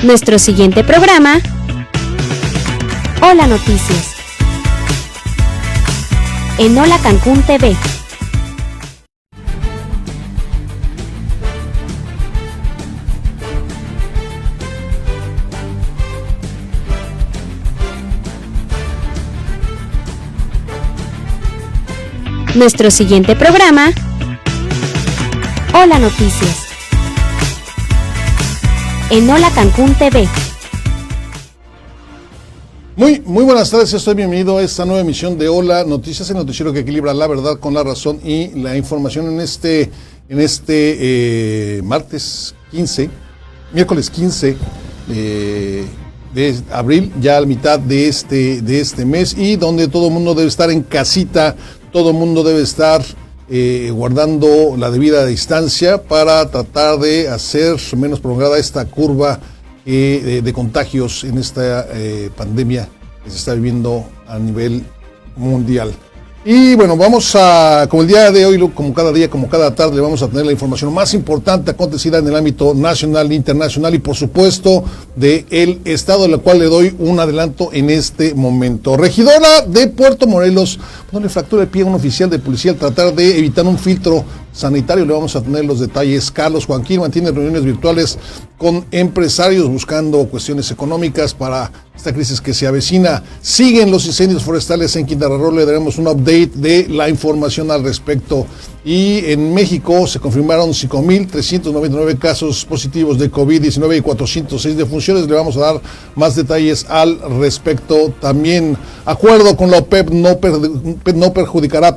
Nuestro siguiente programa, Hola Noticias, en Hola Cancún TV. Nuestro siguiente programa, Hola Noticias, en Hola Cancún TV. Muy buenas tardes, estoy bienvenido a esta nueva emisión de Hola Noticias, el noticiero que equilibra la verdad con la razón y la información en este miércoles 15 de abril, ya a la mitad de este mes, y donde todo el mundo debe estar en casita, todo el mundo debe estar guardando la debida distancia para tratar de hacer menos prolongada esta curva de contagios en esta pandemia que se está viviendo a nivel mundial. Y bueno, vamos a, como el día de hoy, como cada día, como cada tarde, vamos a tener la información más importante acontecida en el ámbito nacional, internacional y por supuesto del estado, de la cual le doy un adelanto en este momento. Regidora de Puerto Morelos no le fractura el pie a un oficial de policía al tratar de evitar un filtro sanitario. Le vamos a tener los detalles. Carlos Joaquín mantiene reuniones virtuales con empresarios buscando cuestiones económicas para esta crisis que se avecina. Siguen los incendios forestales en Quintana Roo. Le daremos un update de la información al respecto. Y en México se confirmaron 5,399 casos positivos de COVID-19 y 406 defunciones. Le vamos a dar más detalles al respecto. También, acuerdo con la OPEP no perjudicará,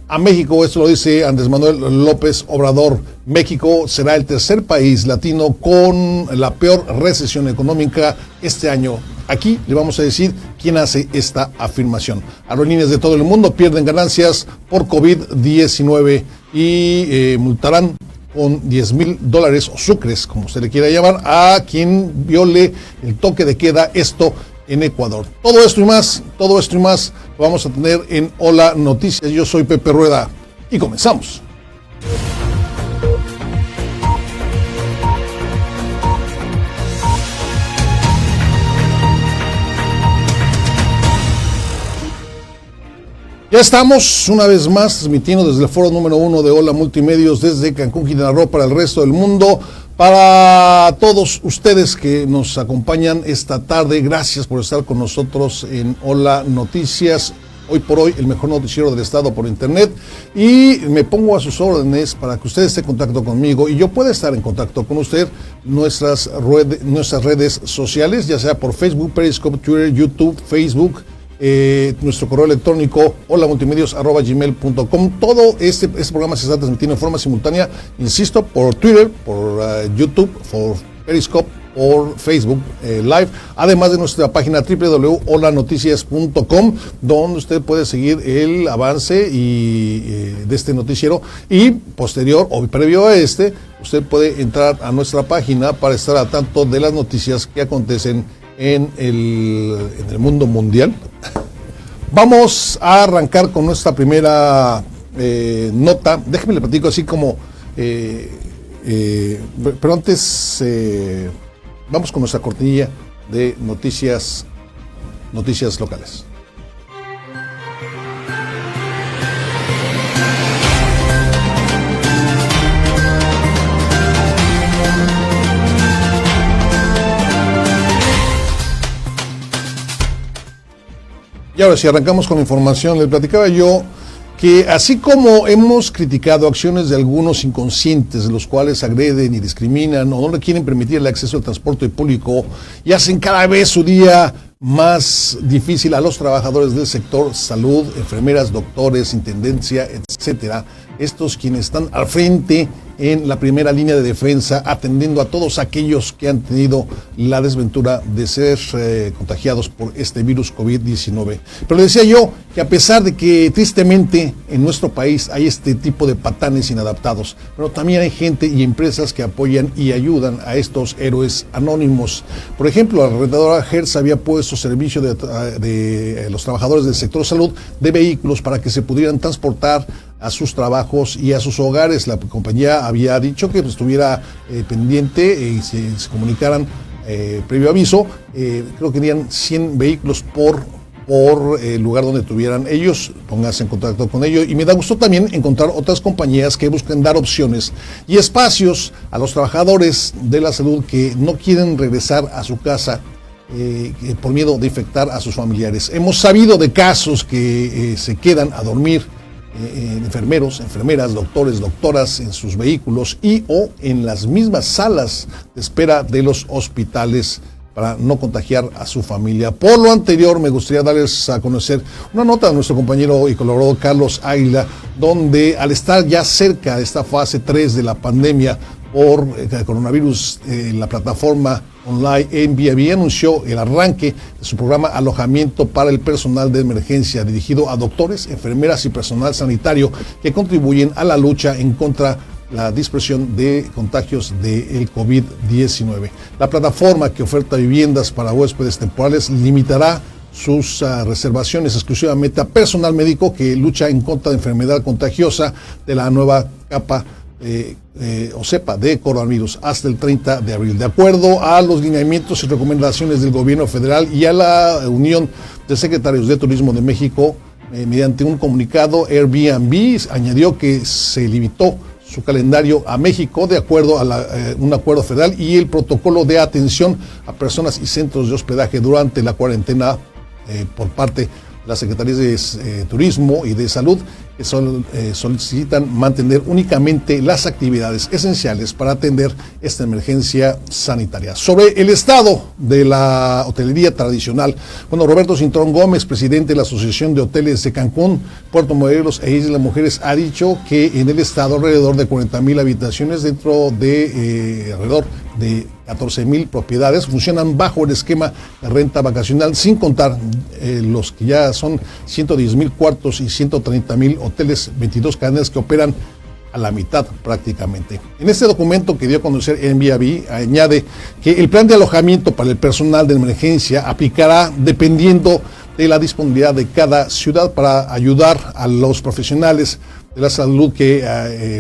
a México. Esto lo dice Andrés Manuel López Obrador. México será el tercer país latino con la peor recesión económica este año. Aquí le vamos a decir quién hace esta afirmación. Aerolíneas de todo el mundo pierden ganancias por COVID-19 y multarán con $10,000 o sucres, como usted le quiera llamar, a quien viole el toque de queda, esto en Ecuador. Todo esto y más lo vamos a tener en Hola Noticias. Yo soy Pepe Rueda y comenzamos. Ya estamos una vez más transmitiendo desde el foro número 1 de Hola Multimedios desde Cancún, Quintana Roo, para el resto del mundo. Para todos ustedes que nos acompañan esta tarde, gracias por estar con nosotros en Hola Noticias. Hoy por hoy, el mejor noticiero del estado por internet, y me pongo a sus órdenes para que usted esté en contacto conmigo y yo pueda estar en contacto con usted. Nuestras redes sociales, ya sea por Facebook, Periscope, Twitter, YouTube, Facebook, nuestro correo electrónico holamultimedios@gmail.com. Todo este programa se está transmitiendo en forma simultánea, insisto, por Twitter, por YouTube, por Periscope, por Facebook Live, además de nuestra página www.holanoticias.com, donde usted puede seguir el avance de este noticiero, y posterior o previo a usted puede entrar a nuestra página para estar a tanto de las noticias que acontecen en el mundo mundial. Vamos a arrancar con nuestra primera nota. Déjeme le platico así como pero antes vamos con nuestra cortinilla de noticias locales. Y ahora sí, arrancamos con la información. Les platicaba yo que así como hemos criticado acciones de algunos inconscientes, de los cuales agreden y discriminan o no le quieren permitir el acceso al transporte público y hacen cada vez su día más difícil a los trabajadores del sector salud, enfermeras, doctores, intendencia, etcétera, estos quienes están al frente en la primera línea de defensa, atendiendo a todos aquellos que han tenido la desventura de ser contagiados por este virus COVID-19. Pero decía yo que a pesar de que tristemente en nuestro país hay este tipo de patanes inadaptados, pero también hay gente y empresas que apoyan y ayudan a estos héroes anónimos. Por ejemplo, la arrendadora Hertz había puesto servicio de los trabajadores del sector salud de vehículos para que se pudieran transportar a sus trabajos y a sus hogares. La compañía había dicho que estuviera pendiente y se comunicaran previo aviso. Creo que tenían 100 vehículos por lugar donde tuvieran ellos. Pónganse en contacto con ellos. Y me da gusto también encontrar otras compañías que busquen dar opciones y espacios a los trabajadores de la salud que no quieren regresar a su casa por miedo de infectar a sus familiares. Hemos sabido de casos que se quedan a dormir enfermeros, enfermeras, doctores, doctoras en sus vehículos o en las mismas salas de espera de los hospitales para no contagiar a su familia. Por lo anterior, me gustaría darles a conocer una nota de nuestro compañero y colaborador Carlos Águila, donde al estar ya cerca de esta fase 3 de la pandemia por coronavirus, la plataforma online Airbnb anunció el arranque de su programa Alojamiento para el Personal de Emergencia, dirigido a doctores, enfermeras y personal sanitario que contribuyen a la lucha en contra la dispersión de contagios del COVID-19. La plataforma, que oferta viviendas para huéspedes temporales, limitará sus reservaciones exclusivamente a personal médico que lucha en contra de enfermedad contagiosa de la nueva capa o cepa de coronavirus hasta el 30 de abril. De acuerdo a los lineamientos y recomendaciones del gobierno federal y a la Unión de Secretarios de Turismo de México, mediante un comunicado, Airbnb añadió que se limitó su calendario a México de acuerdo a un acuerdo federal y el protocolo de atención a personas y centros de hospedaje durante la cuarentena por parte de las Secretarías de Turismo y de Salud, que solicitan mantener únicamente las actividades esenciales para atender esta emergencia sanitaria. Sobre el estado de la hotelería tradicional, Roberto Cintrón Gómez, presidente de la Asociación de Hoteles de Cancún, Puerto Morelos e Isla Mujeres, ha dicho que en el estado alrededor de 40,000 habitaciones dentro de alrededor de 14,000 propiedades funcionan bajo el esquema de renta vacacional, sin contar los que ya son 110,000 cuartos y 130,000 hoteles, 22 cadenas que operan a la mitad prácticamente. En este documento que dio a conocer Airbnb, añade que el plan de alojamiento para el personal de emergencia aplicará dependiendo de la disponibilidad de cada ciudad para ayudar a los profesionales de la salud que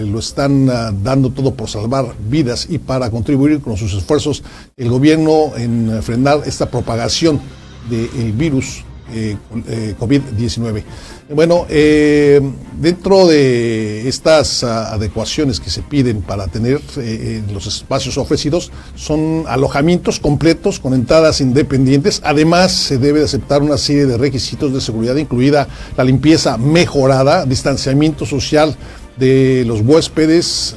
lo están dando todo por salvar vidas y para contribuir con sus esfuerzos el gobierno en frenar esta propagación del virus COVID-19. Dentro de estas adecuaciones que se piden para tener los espacios ofrecidos son alojamientos completos con entradas independientes. Además, se debe aceptar una serie de requisitos de seguridad, incluida la limpieza mejorada, distanciamiento social de los huéspedes,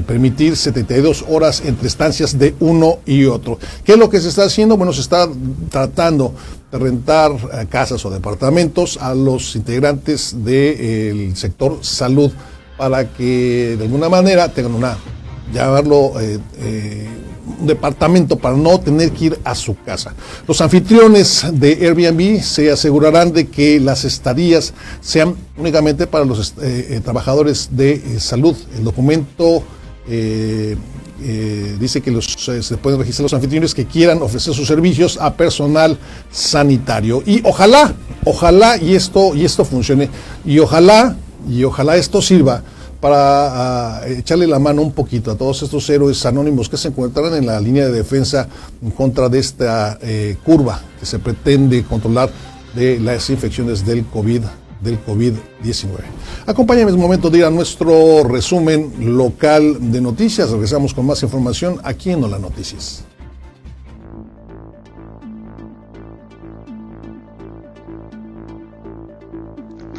permitir 72 horas entre estancias de uno y otro. ¿Qué es lo que se está haciendo? Se está tratando de rentar casas o departamentos a los integrantes del sector salud para que de alguna manera tengan un departamento para no tener que ir a su casa. Los anfitriones de Airbnb se asegurarán de que las estadías sean únicamente para los trabajadores de salud. El documento dice que se pueden registrar los anfitriones que quieran ofrecer sus servicios a personal sanitario. Y ojalá y esto funcione, y ojalá esto sirva para echarle la mano un poquito a todos estos héroes anónimos que se encuentran en la línea de defensa en contra de esta curva que se pretende controlar de las infecciones del COVID-19. Acompáñame un momento de ir a nuestro resumen local de noticias. Regresamos con más información aquí en Hola Noticias.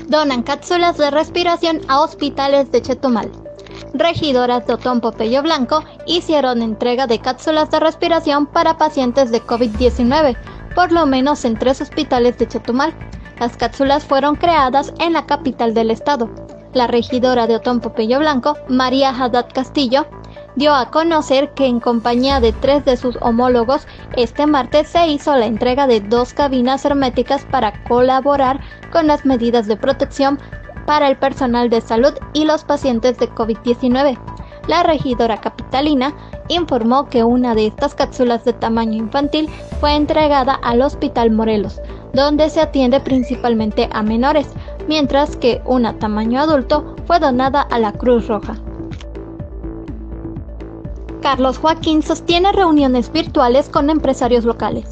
Donan cápsulas de respiración a hospitales de Chetumal. Regidoras de Otón Popello Blanco hicieron entrega de cápsulas de respiración para pacientes de COVID-19, por lo menos en 3 hospitales de Chetumal. Las cápsulas fueron creadas en la capital del estado. La regidora de Otón Popello Blanco, María Haddad Castillo, dio a conocer que en compañía de 3 de sus homólogos, este martes se hizo la entrega de 2 cabinas herméticas para colaborar con las medidas de protección para el personal de salud y los pacientes de COVID-19. La regidora capitalina informó que una de estas cápsulas de tamaño infantil fue entregada al Hospital Morelos, donde se atiende principalmente a menores, mientras que una tamaño adulto fue donada a la Cruz Roja. Carlos Joaquín sostiene reuniones virtuales con empresarios locales.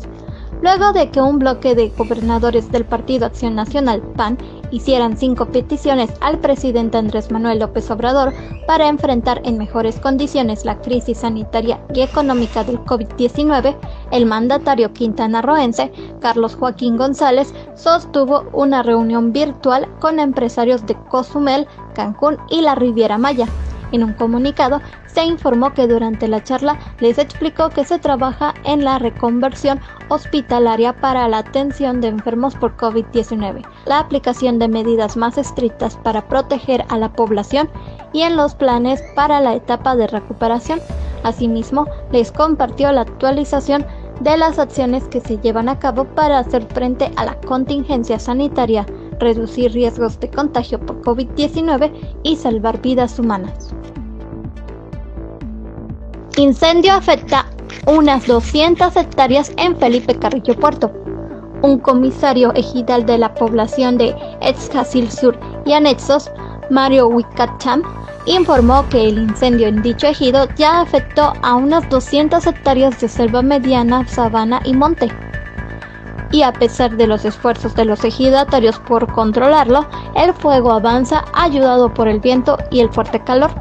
Luego de que un bloque de gobernadores del Partido Acción Nacional, PAN, hicieran 5 peticiones al presidente Andrés Manuel López Obrador para enfrentar en mejores condiciones la crisis sanitaria y económica del COVID-19, el mandatario quintanarroense, Carlos Joaquín González, sostuvo una reunión virtual con empresarios de Cozumel, Cancún y la Riviera Maya. En un comunicado, se informó que durante la charla les explicó que se trabaja en la reconversión hospitalaria para la atención de enfermos por COVID-19, la aplicación de medidas más estrictas para proteger a la población y en los planes para la etapa de recuperación. Asimismo, les compartió la actualización de las acciones que se llevan a cabo para hacer frente a la contingencia sanitaria, reducir riesgos de contagio por COVID-19 y salvar vidas humanas. Incendio afecta unas 200 hectáreas en Felipe Carrillo Puerto. Un comisario ejidal de la población de Excasil Sur y anexos, Mario Huicacham, informó que el incendio en dicho ejido ya afectó a unas 200 hectáreas de selva mediana, sabana y monte. Y a pesar de los esfuerzos de los ejidatarios por controlarlo, el fuego avanza ayudado por el viento y el fuerte calor.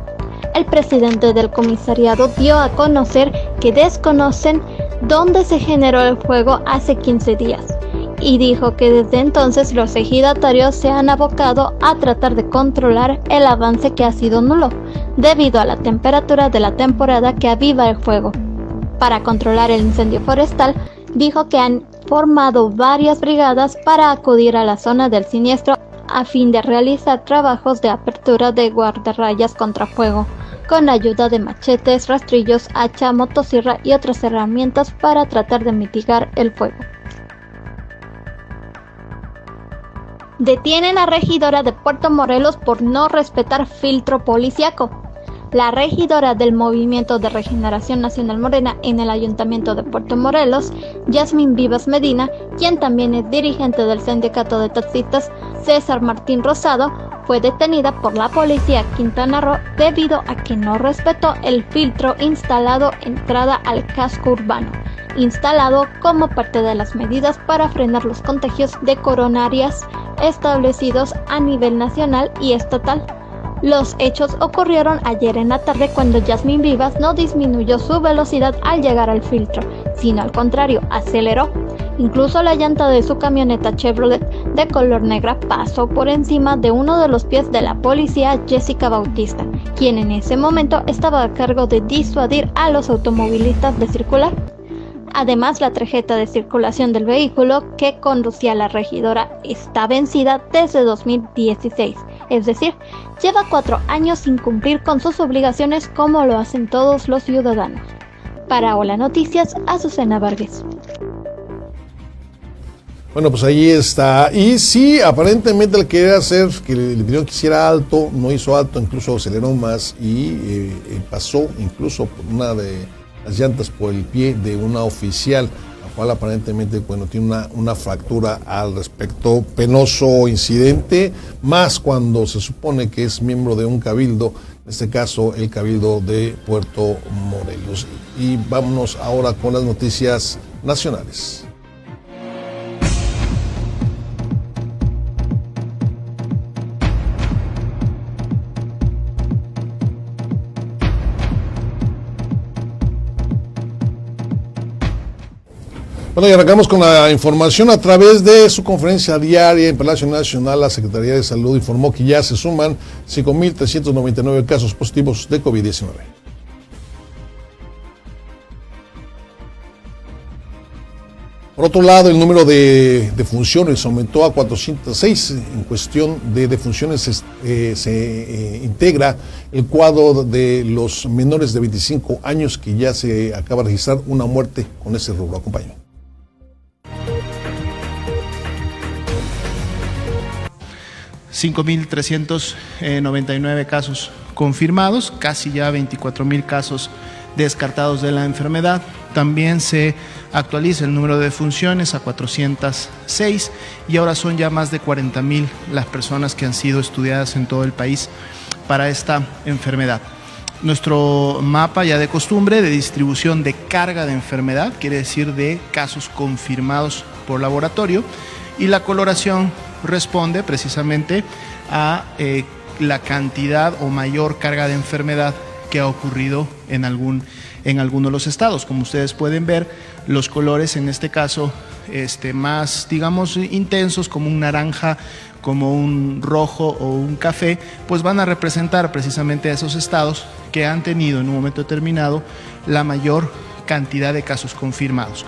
El presidente del comisariado dio a conocer que desconocen dónde se generó el fuego hace 15 días y dijo que desde entonces los ejidatarios se han abocado a tratar de controlar el avance que ha sido nulo debido a la temperatura de la temporada que aviva el fuego. Para controlar el incendio forestal, dijo que han formado varias brigadas para acudir a la zona del siniestro a fin de realizar trabajos de apertura de guardarrayas contra fuego, con ayuda de machetes, rastrillos, hacha, motosierra y otras herramientas para tratar de mitigar el fuego. Detienen a regidora de Puerto Morelos por no respetar filtro policiaco. La regidora del Movimiento de Regeneración Nacional Morena en el Ayuntamiento de Puerto Morelos, Yasmín Vivas Medina, quien también es dirigente del sindicato de taxistas César Martín Rosado, fue detenida por la policía Quintana Roo debido a que no respetó el filtro instalado entrada al casco urbano, instalado como parte de las medidas para frenar los contagios de coronarias establecidos a nivel nacional y estatal. Los hechos ocurrieron ayer en la tarde cuando Yasmín Vivas no disminuyó su velocidad al llegar al filtro, sino al contrario, aceleró. Incluso la llanta de su camioneta Chevrolet de color negra pasó por encima de uno de los pies de la policía Jessica Bautista, quien en ese momento estaba a cargo de disuadir a los automovilistas de circular. Además, la tarjeta de circulación del vehículo que conducía la regidora está vencida desde 2016, es decir, lleva 4 años sin cumplir con sus obligaciones como lo hacen todos los ciudadanos. Para Hola Noticias, Azucena Vargas. Bueno, pues ahí está. Y sí, aparentemente el querer hacer que le pidieron que hiciera alto, no hizo alto, incluso aceleró más y pasó incluso por una de las llantas por el pie de una oficial, la cual aparentemente, bueno, tiene una fractura al respecto. Penoso incidente, más cuando se supone que es miembro de un cabildo, en este caso el Cabildo de Puerto Morelos. Y vámonos ahora con las noticias nacionales. Bueno, y arrancamos con la información. A través de su conferencia diaria en Palacio Nacional, la Secretaría de Salud informó que ya se suman 5.399 casos positivos de COVID-19. Por otro lado, el número de defunciones aumentó a 406. En cuestión de defunciones se integra el cuadro de los menores de 25 años, que ya se acaba de registrar una muerte con ese rubro. Acompaño. 5.399 casos confirmados, casi ya 24.000 casos descartados de la enfermedad. También se actualiza el número de defunciones a 406 y ahora son ya más de 40.000 las personas que han sido estudiadas en todo el país para esta enfermedad. nuestro mapa ya de costumbre de distribución de carga de enfermedad, quiere decir de casos confirmados por laboratorio, y la coloración responde precisamente a la cantidad o mayor carga de enfermedad que ha ocurrido en alguno de los estados. Como ustedes pueden ver, los colores en este caso más, digamos, intensos, como un naranja, como un rojo o un café, pues van a representar precisamente a esos estados que han tenido en un momento determinado la mayor cantidad de casos confirmados.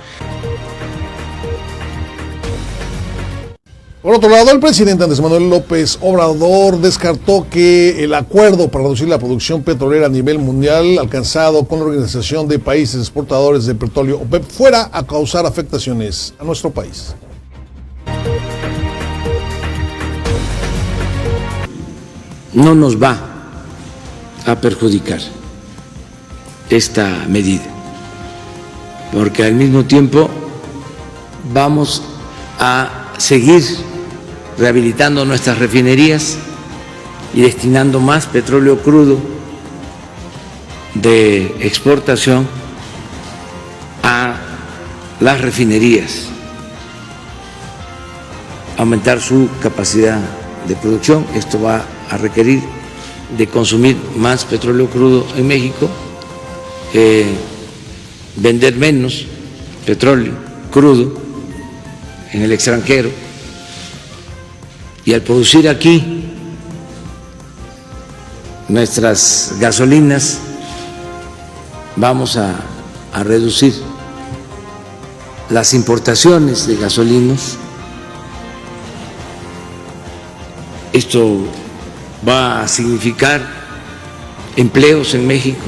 Por otro lado, el presidente Andrés Manuel López Obrador descartó que el acuerdo para reducir la producción petrolera a nivel mundial alcanzado con la Organización de Países Exportadores de Petróleo, OPEP, fuera a causar afectaciones a nuestro país. No nos va a perjudicar esta medida, porque al mismo tiempo vamos a seguir rehabilitando nuestras refinerías y destinando más petróleo crudo de exportación a las refinerías, aumentar su capacidad de producción. Esto va a requerir de consumir más petróleo crudo en México, vender menos petróleo crudo en el extranjero, y al producir aquí nuestras gasolinas vamos a reducir las importaciones de gasolinas. Esto va a significar empleos en México.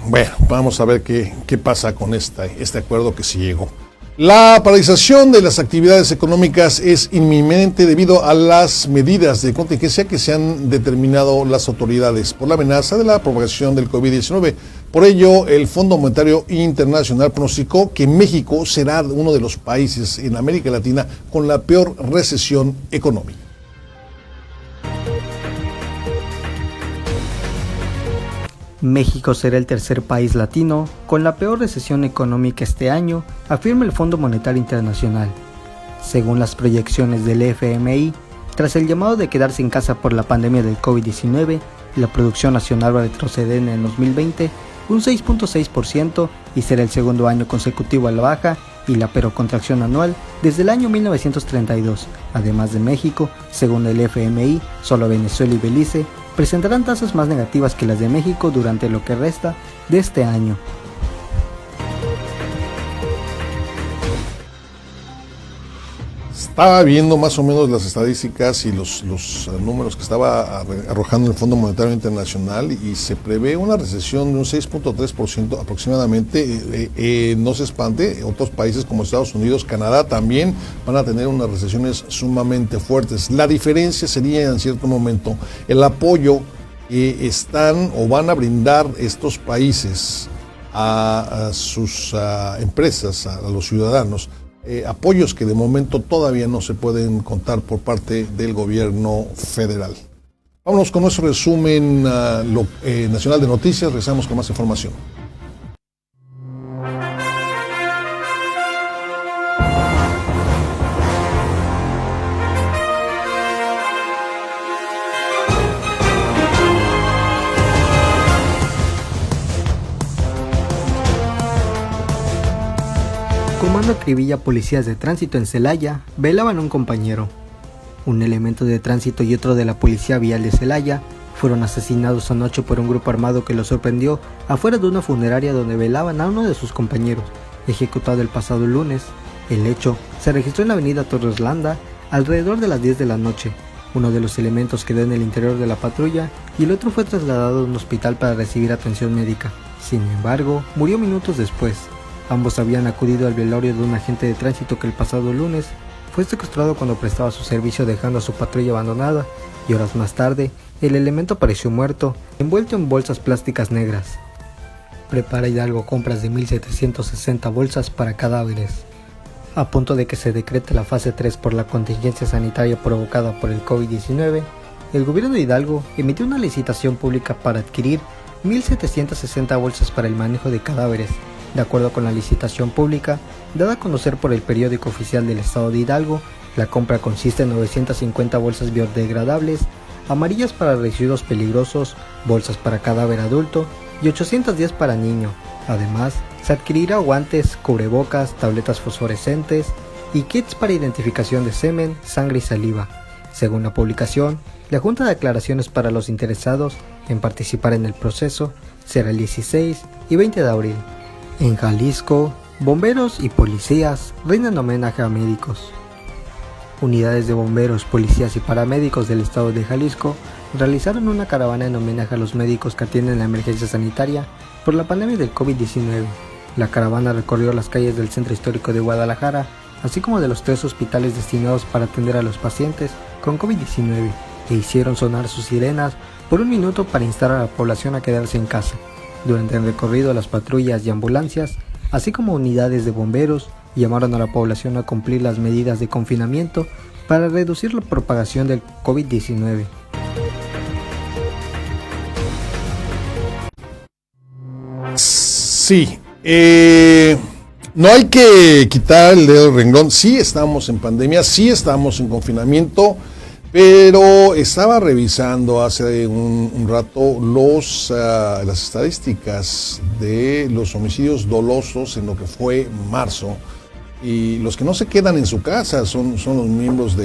Bueno, vamos a ver qué pasa con este acuerdo que se llegó. La paralización de las actividades económicas es inminente debido a las medidas de contingencia que se han determinado las autoridades por la amenaza de la propagación del COVID-19. Por ello, el Fondo Monetario Internacional pronosticó que México será uno de los países en América Latina con la peor recesión económica. México será el tercer país latino con la peor recesión económica este año, afirma el Fondo Monetario Internacional. Según las proyecciones del FMI, tras el llamado de quedarse en casa por la pandemia del COVID-19, la producción nacional va a retroceder en el 2020 un 6.6% y será el segundo año consecutivo a la baja y la peor contracción anual desde el año 1932. Además de México, según el FMI, solo Venezuela y Belice presentarán tasas más negativas que las de México durante lo que resta de este año. Estaba viendo más o menos las estadísticas y los números que estaba arrojando el Fondo Monetario Internacional y se prevé una recesión de un 6.3% aproximadamente. No se espante, otros países como Estados Unidos, Canadá también van a tener unas recesiones sumamente fuertes. La diferencia sería en cierto momento el apoyo que están o van a brindar estos países a sus empresas, a los ciudadanos. Apoyos que de momento todavía no se pueden contar por parte del gobierno federal. Vámonos con nuestro resumen nacional de noticias, regresamos con más información. Comando acribilla policías de tránsito en Celaya, velaban a un compañero. Un elemento de tránsito y otro de la policía vial de Celaya fueron asesinados anoche por un grupo armado que los sorprendió afuera de una funeraria donde velaban a uno de sus compañeros, ejecutado el pasado lunes. El hecho se registró en la avenida Torres Landa alrededor de las 10 de la noche. Uno de los elementos quedó en el interior de la patrulla y el otro fue trasladado a un hospital para recibir atención médica. Sin embargo, murió minutos después. Ambos habían acudido al velorio de un agente de tránsito que el pasado lunes fue secuestrado cuando prestaba su servicio dejando a su patrulla abandonada, y horas más tarde el elemento apareció muerto, envuelto en bolsas plásticas negras. Prepara Hidalgo compras de 1.760 bolsas para cadáveres. A punto de que se decrete la fase 3 por la contingencia sanitaria provocada por el COVID-19, el gobierno de Hidalgo emitió una licitación pública para adquirir 1.760 bolsas para el manejo de cadáveres. De acuerdo con la licitación pública, dada a conocer por el periódico oficial del estado de Hidalgo, la compra consiste en 950 bolsas biodegradables, amarillas para residuos peligrosos, bolsas para cadáver adulto y 810 para niño. Además, se adquirirá guantes, cubrebocas, tabletas fosforescentes y kits para identificación de semen, sangre y saliva. Según la publicación, la Junta de Aclaraciones para los interesados en participar en el proceso será el 16 y 20 de abril. En Jalisco, bomberos y policías rinden homenaje a médicos. Unidades de bomberos, policías y paramédicos del estado de Jalisco realizaron una caravana en homenaje a los médicos que atienden la emergencia sanitaria por la pandemia del COVID-19. La caravana recorrió las calles del centro histórico de Guadalajara, así como de los 3 hospitales destinados para atender a los pacientes con COVID-19, e hicieron sonar sus sirenas por 1 minuto para instar a la población a quedarse en casa. Durante el recorrido, las patrullas y ambulancias, así como unidades de bomberos, llamaron a la población a cumplir las medidas de confinamiento para reducir la propagación del COVID-19. Sí, no hay que quitar el dedo del renglón. Sí estamos en pandemia, sí estamos en confinamiento, pero estaba revisando hace un rato las estadísticas de los homicidios dolosos en lo que fue marzo, y los que no se quedan en su casa son los miembros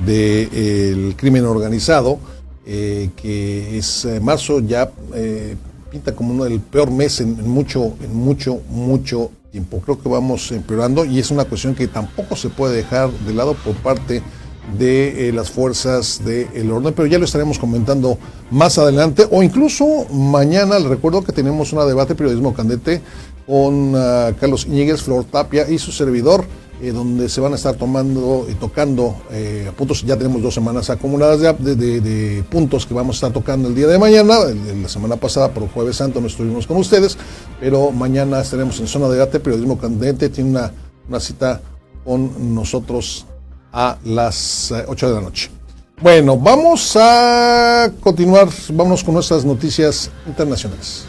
del crimen organizado, que es marzo ya pinta como uno del peor mes en mucho tiempo. Creo que vamos empeorando, y es una cuestión que tampoco se puede dejar de lado por parte de las fuerzas del orden, pero ya lo estaremos comentando más adelante, o incluso mañana. Les recuerdo que tenemos una debate periodismo candente con Carlos Íñiguez, Flor Tapia y su servidor, donde se van a estar tomando y tocando puntos. Ya tenemos 2 semanas acumuladas de puntos que vamos a estar tocando el día de mañana. La semana pasada, por Jueves Santo, no estuvimos con ustedes, pero mañana estaremos en zona de debate periodismo candente. Tiene una cita con nosotros a las 8 de la noche. Bueno, vamos a continuar. Vámonos con nuestras noticias internacionales.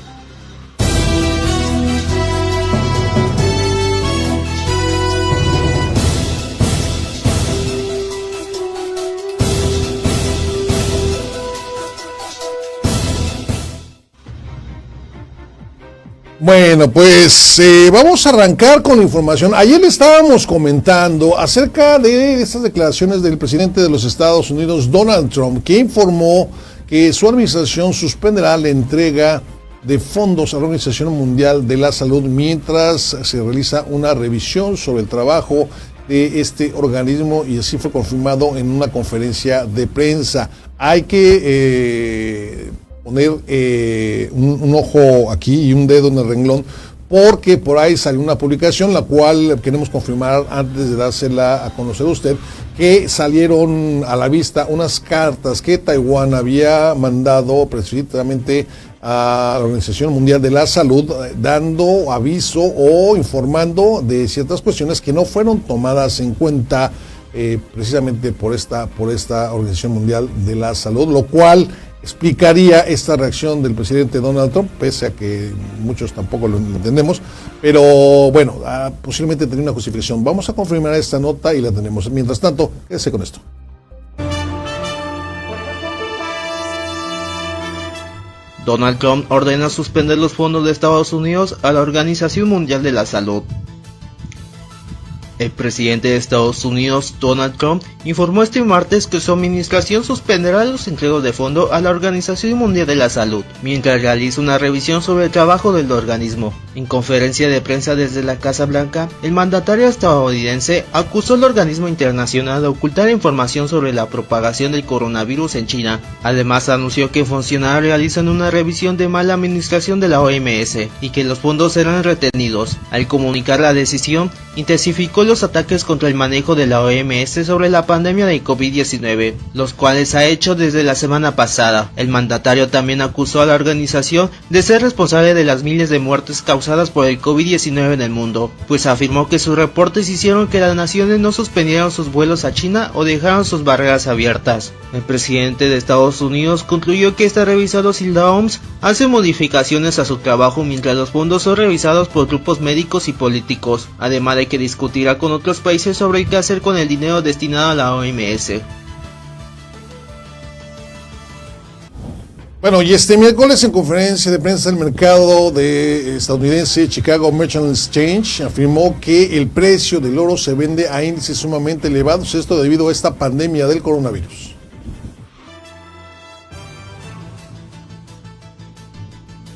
Bueno, pues vamos a arrancar con la información. Ayer le estábamos comentando acerca de estas declaraciones del presidente de los Estados Unidos, Donald Trump, que informó que su administración suspenderá la entrega de fondos a la Organización Mundial de la Salud mientras se realiza una revisión sobre el trabajo de este organismo, y así fue confirmado en una conferencia de prensa. Hay que poner un ojo aquí y un dedo en el renglón, porque por ahí salió una publicación, la cual queremos confirmar antes de dársela a conocer a usted, que salieron a la vista unas cartas que Taiwán había mandado precisamente a la Organización Mundial de la Salud, dando aviso o informando de ciertas cuestiones que no fueron tomadas en cuenta precisamente por esta Organización Mundial de la Salud, lo cual explicaría esta reacción del presidente Donald Trump, pese a que muchos tampoco lo entendemos, pero bueno, posiblemente tenía una justificación. Vamos a confirmar esta nota y la tenemos. Mientras tanto, quédese con esto. Donald Trump ordena suspender los fondos de Estados Unidos a la Organización Mundial de la Salud. El presidente de Estados Unidos, Donald Trump, informó este martes que su administración suspenderá los entregas de fondo a la Organización Mundial de la Salud, mientras realiza una revisión sobre el trabajo del organismo. En conferencia de prensa desde la Casa Blanca, el mandatario estadounidense acusó al organismo internacional de ocultar información sobre la propagación del coronavirus en China. Además, anunció que funcionarios realizan una revisión de mala administración de la OMS y que los fondos serán retenidos. Al comunicar la decisión, intensificó los los ataques contra el manejo de la OMS sobre la pandemia de COVID-19, los cuales ha hecho desde la semana pasada. El mandatario también acusó a la organización de ser responsable de las miles de muertes causadas por el COVID-19 en el mundo, pues afirmó que sus reportes hicieron que las naciones no suspendieran sus vuelos a China o dejaran sus barreras abiertas. El presidente de Estados Unidos concluyó que está revisado si la OMS hace modificaciones a su trabajo mientras los fondos son revisados por grupos médicos y políticos, además de que discutirá con otros países sobre qué hacer con el dinero destinado a la OMS. Bueno, y este miércoles en conferencia de prensa el mercado estadounidense Chicago Merchant Exchange afirmó que el precio del oro se vende a índices sumamente elevados, esto debido a esta pandemia del coronavirus.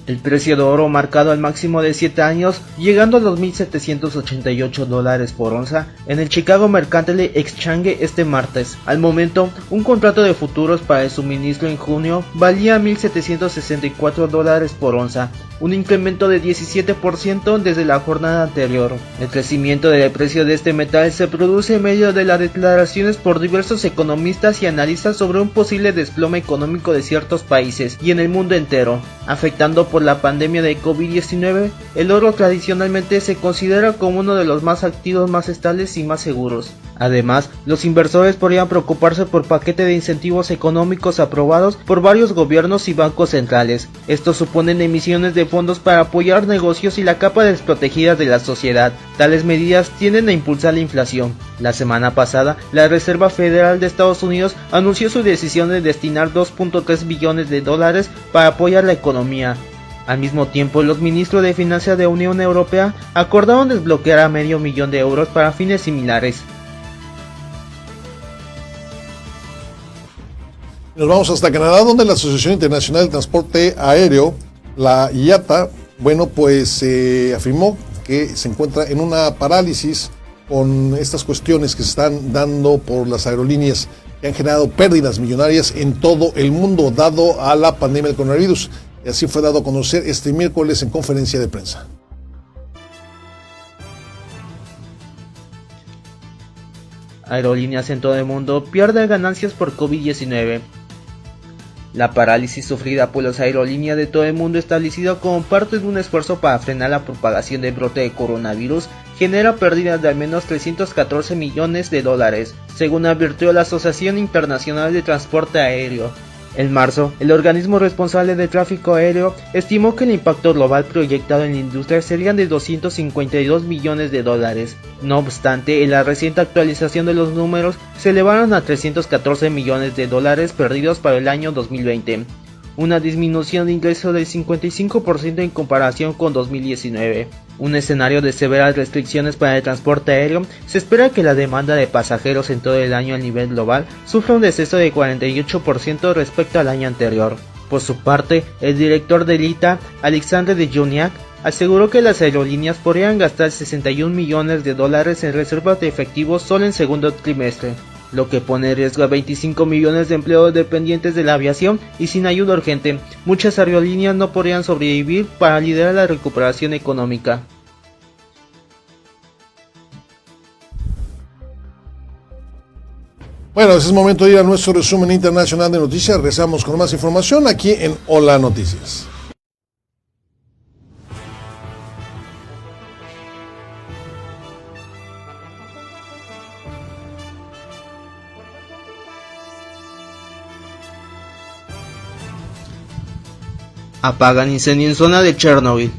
El precio de oro marcado al máximo de 7 años, llegando a los $1,788 por onza en el Chicago Mercantile Exchange este martes. Al momento, un contrato de futuros para el suministro en junio valía $1,764 por onza, un incremento de 17% desde la jornada anterior. El crecimiento del precio de este metal se produce en medio de las declaraciones por diversos economistas y analistas sobre un posible desplome económico de ciertos países y en el mundo entero, afectando por la pandemia de COVID-19. El oro tradicionalmente se considera como uno de los más activos, más estables y más seguros. Además, los inversores podrían preocuparse por paquete de incentivos económicos aprobados por varios gobiernos y bancos centrales. Estos suponen emisiones de fondos para apoyar negocios y la capa desprotegida de la sociedad. Tales medidas tienden a impulsar la inflación. La semana pasada, la Reserva Federal de Estados Unidos anunció su decisión de destinar $2.3 billones para apoyar la economía. Al mismo tiempo, los ministros de Finanzas de la Unión Europea acordaron desbloquear a $500,000 para fines similares. Nos vamos hasta Canadá, donde la Asociación Internacional de Transporte Aéreo, la IATA, afirmó que se encuentra en una parálisis con estas cuestiones que se están dando por las aerolíneas que han generado pérdidas millonarias en todo el mundo dado a la pandemia del coronavirus. Y así fue dado a conocer este miércoles en conferencia de prensa. Aerolíneas en todo el mundo pierden ganancias por COVID-19. La parálisis sufrida por las aerolíneas de todo el mundo, establecida como parte de un esfuerzo para frenar la propagación del brote de coronavirus, genera pérdidas de al menos $314 millones, según advirtió la Asociación Internacional de Transporte Aéreo. En marzo, el organismo responsable del tráfico aéreo estimó que el impacto global proyectado en la industria serían de $252 millones. No obstante, en la reciente actualización de los números se elevaron a $314 millones perdidos para el año 2020, una disminución de ingreso del 55% en comparación con 2019. Un escenario de severas restricciones para el transporte aéreo. Se espera que la demanda de pasajeros en todo el año a nivel global sufra un descenso de 48% respecto al año anterior. Por su parte, el director del ITA, Alexandre de Joniak, aseguró que las aerolíneas podrían gastar $61 millones en reservas de efectivo solo en segundo trimestre, lo que pone en riesgo a 25 millones de empleados dependientes de la aviación, y sin ayuda urgente, muchas aerolíneas no podrían sobrevivir para liderar la recuperación económica. Bueno, es momento de ir a nuestro resumen internacional de noticias. Regresamos con más información aquí en Hola Noticias. Apagan incendio en zona de Chernobyl.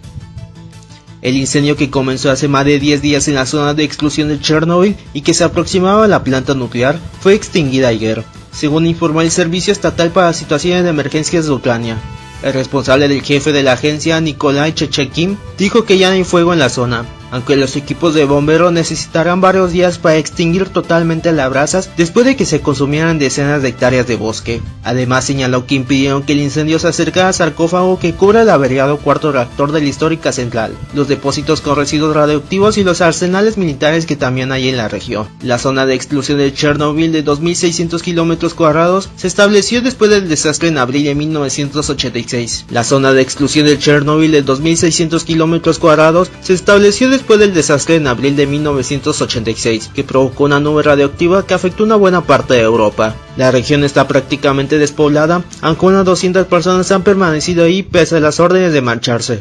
El incendio, que comenzó hace más de 10 días en la zona de exclusión de Chernobyl y que se aproximaba a la planta nuclear, fue extinguida ayer, según informó el Servicio Estatal para Situaciones de Emergencias de Ucrania. El responsable del jefe de la agencia, Nikolai Chechekin, dijo que ya no hay fuego en la zona, aunque los equipos de bomberos necesitarán varios días para extinguir totalmente las brasas después de que se consumieran decenas de hectáreas de bosque. Además, señaló que impidieron que el incendio se acercara al sarcófago que cubre el averiado cuarto reactor de la histórica central, los depósitos con residuos radioactivos y los arsenales militares que también hay en la región. La zona de exclusión de Chernobyl, de 2.600 km², se estableció después del desastre en abril de 1986. La zona de exclusión de Chernobyl, de 2.600 km², se estableció después del desastre en abril de 1986, que provocó una nube radioactiva que afectó una buena parte de Europa. La región está prácticamente despoblada, aunque unas 200 personas han permanecido ahí pese a las órdenes de marcharse.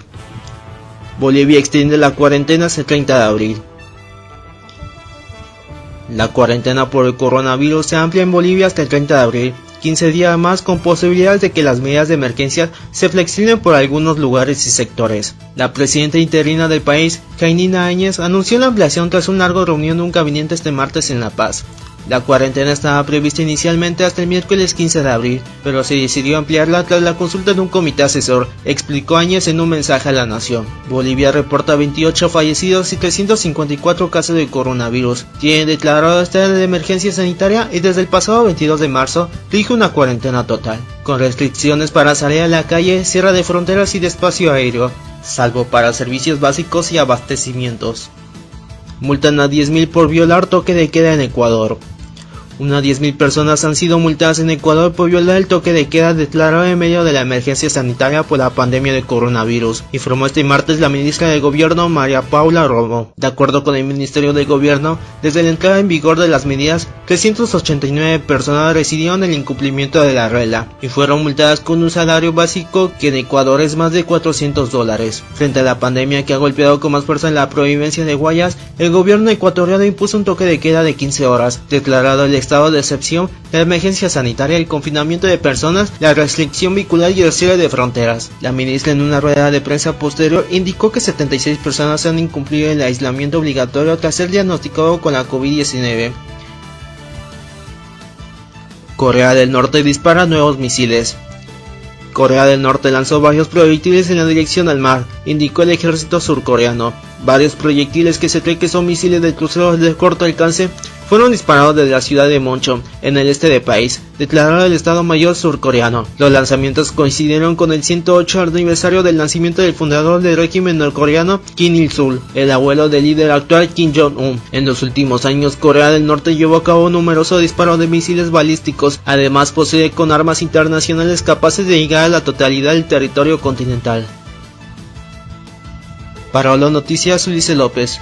Bolivia extiende la cuarentena hasta el 30 de abril. La cuarentena por el coronavirus se amplia en Bolivia hasta el 30 de abril, 15 días más, con posibilidades de que las medidas de emergencia se flexibilen por algunos lugares y sectores. La presidenta interina del país, Janina Áñez, anunció la ampliación tras una larga reunión de un gabinete este martes en La Paz. La cuarentena estaba prevista inicialmente hasta el miércoles 15 de abril, pero se decidió ampliarla tras la consulta de un comité asesor, explicó Áñez en un mensaje a la nación. Bolivia reporta 28 fallecidos y 354 casos de coronavirus. Tiene declarado estado de emergencia sanitaria y desde el pasado 22 de marzo rige una cuarentena total, con restricciones para salir a la calle, cierre de fronteras y de espacio aéreo, salvo para servicios básicos y abastecimientos. Multan a 10.000 por violar toque de queda en Ecuador. Unas 10.000 personas han sido multadas en Ecuador por violar el toque de queda declarado en medio de la emergencia sanitaria por la pandemia de coronavirus, informó este martes la ministra de Gobierno María Paula Romo. De acuerdo con el Ministerio de Gobierno, desde la entrada en vigor de las medidas, 389 personas residieron el incumplimiento de la regla y fueron multadas con un salario básico que en Ecuador es más de $400. Frente a la pandemia que ha golpeado con más fuerza en la provincia de Guayas, el gobierno ecuatoriano impuso un toque de queda de 15 horas, declarado el estado de excepción, la emergencia sanitaria, el confinamiento de personas, la restricción vehicular y el cierre de fronteras. La ministra en una rueda de prensa posterior indicó que 76 personas han incumplido el aislamiento obligatorio tras ser diagnosticado con la COVID-19. Corea del Norte dispara nuevos misiles. Corea del Norte lanzó varios proyectiles en la dirección al mar, indicó el ejército surcoreano. Varios proyectiles que se cree que son misiles de crucero de corto alcance fueron disparados desde la ciudad de Monchon, en el este del país, declaró el Estado Mayor surcoreano. Los lanzamientos coincidieron con el 108 aniversario del nacimiento del fundador del régimen norcoreano, Kim Il-sung, el abuelo del líder actual Kim Jong-un. En los últimos años, Corea del Norte llevó a cabo numerosos disparos de misiles balísticos. Además, posee con armas internacionales capaces de llegar a la totalidad del territorio continental. Para Hola Noticias, Ulises López.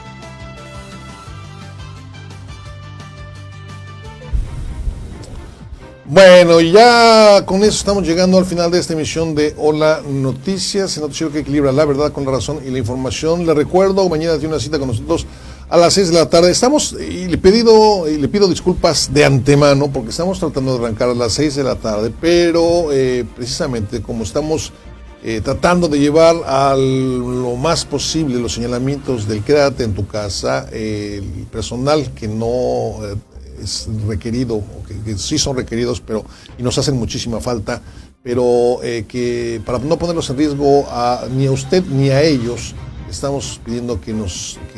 Bueno, ya con eso estamos llegando al final de esta emisión de Hola Noticias, el noticiero que equilibra la verdad con la razón y la información. Le recuerdo, mañana tiene una cita con nosotros a las 6 de la tarde. Estamos, y le pido disculpas de antemano, porque estamos tratando de arrancar a las 6 de la tarde, pero precisamente como estamos tratando de llevar a lo más posible los señalamientos del quédate en tu casa, el personal que no es requerido, que sí son requeridos, pero y nos hacen muchísima falta, pero que para no ponerlos en riesgo ni a usted ni a ellos, estamos pidiendo que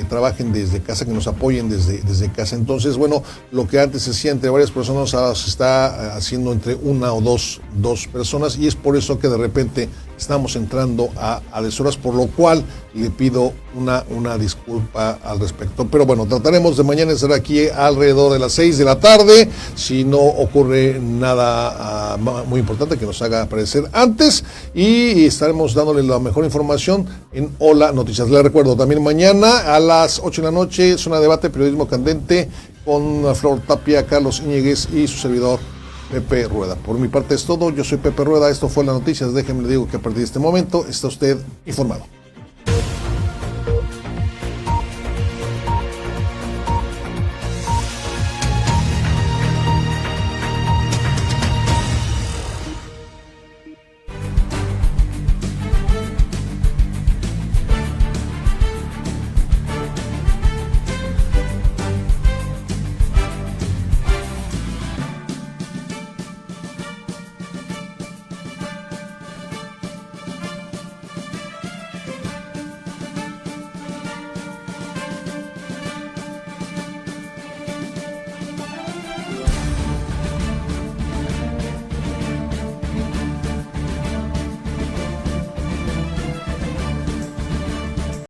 trabajen desde casa, que nos apoyen desde casa. Entonces, bueno, lo que antes se hacía entre varias personas, ahora se está haciendo entre una o dos personas, y es por eso que de repente estamos entrando a deshoras, por lo cual le pido una disculpa al respecto. Pero bueno, trataremos de mañana estar aquí alrededor de las 6 de la tarde, si no ocurre nada muy importante que nos haga aparecer antes, y estaremos dándole la mejor información en Hola Noticias. Les recuerdo también mañana a las 8 de la noche, Zona de Debate, Periodismo Candente, con Flor Tapia, Carlos Íñiguez y su servidor Pepe Rueda. Por mi parte es todo, yo soy Pepe Rueda, esto fue Las Noticias. Déjenme le digo que a partir de este momento está usted informado.